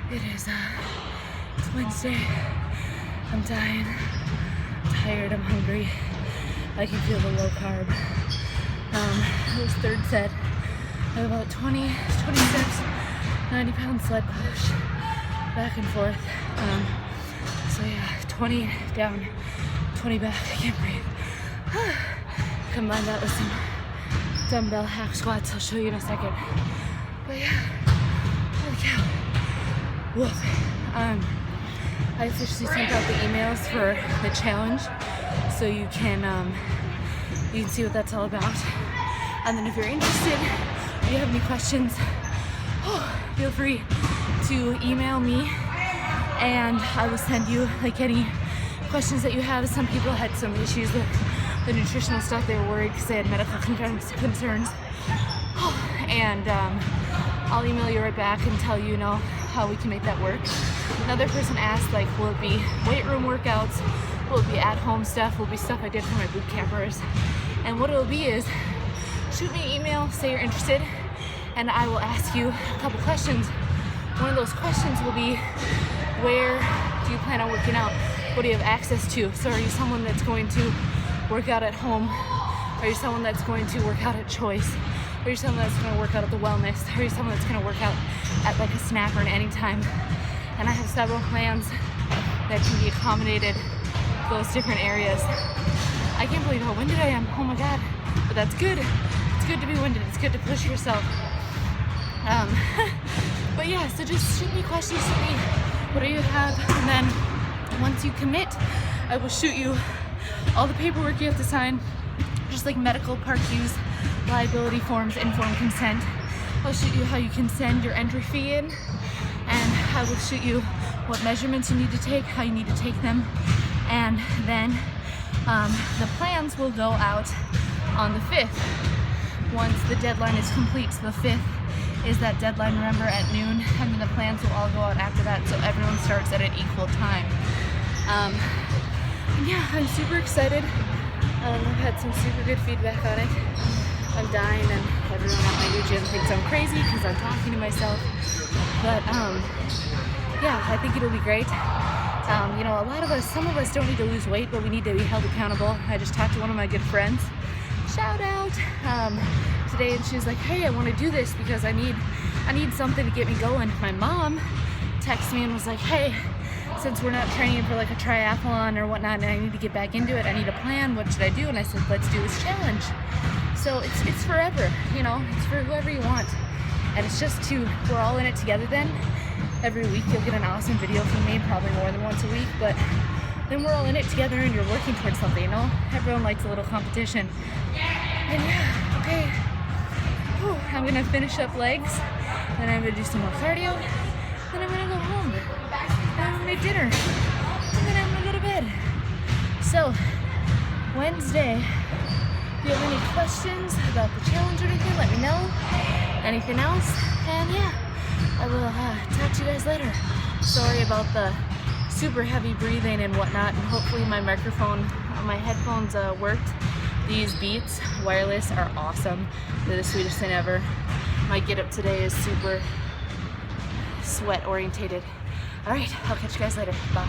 It is, it's Wednesday. I'm dying. I'm tired, I'm hungry. I can feel the low carb. It was third set. I have about 20 steps, 90-pound sled push, back and forth. So yeah, 20 down, 20 back, I can't breathe. Combine that with some dumbbell hack squats, I'll show you in a second. But yeah, holy cow. Woof. I officially sent out the emails for the challenge, so you can see what that's all about. And then if you're interested, or you have any questions, feel free to email me, and I will send you like any questions that you have. Some people had some issues with the nutritional stuff; they were worried because they had medical concerns. And I'll email you right back and tell you, how we can make that work. Another person asked, like, will it be weight room workouts? Will it be at-home stuff? Will it be stuff I did for my boot campers? And what it'll be is, shoot me an email, say you're interested, and I will ask you a couple questions. One of those questions will be, where do you plan on working out? What do you have access to? So are you someone that's going to work out at home? Are you someone that's going to work out at Choice? Are you someone that's going to work out at the Wellness? Are you someone that's going to work out at like a Snapper at any time? And I have several plans that can be accommodated to those different areas. I can't believe how winded I am. Oh my God. But that's good. It's good to be winded. It's good to push yourself. But yeah, so just shoot me questions, shoot me what do you have, and then once you commit, I will shoot you all the paperwork you have to sign, just like medical, park use, liability forms, informed consent. I'll shoot you how you can send your entry fee in, and I will shoot you what measurements you need to take, how you need to take them, and then the plans will go out on the 5th. Once the deadline is complete, so the 5th is that deadline, remember, at noon, and then the plans will all go out after that, so everyone starts at an equal time. Yeah, I'm super excited. I've had some super good feedback on it. I'm dying, and everyone at my new gym thinks I'm crazy because I'm talking to myself. But yeah, I think it'll be great. Some of us don't need to lose weight, but we need to be held accountable. I just talked to one of my good friends, shout out, today, and she was like, hey, I want to do this because I need something to get me going. My mom texted me and was like, hey, since we're not training for like a triathlon or whatnot, and I need to get back into it, I need a plan, what should I do? And I said, let's do this challenge. So it's forever, it's for whoever you want. And it's just we're all in it together then. Every week you'll get an awesome video from me, probably more than once a week, but then we're all in it together and you're working towards something, Everyone likes a little competition. And yeah, okay. Whew, I'm gonna finish up legs, then I'm gonna do some more cardio, then I'm gonna go home, then I'm gonna make dinner, and then I'm gonna go to bed. So, Wednesday, if you have any questions about the challenge or anything, let me know. Anything else? And yeah, I will talk to you guys later. Sorry about the super heavy breathing and whatnot, and hopefully my microphone, my headphones worked. These Beats wireless are awesome. They're the sweetest thing ever. My get up today is super sweat orientated. All right, I'll catch you guys later. Bye.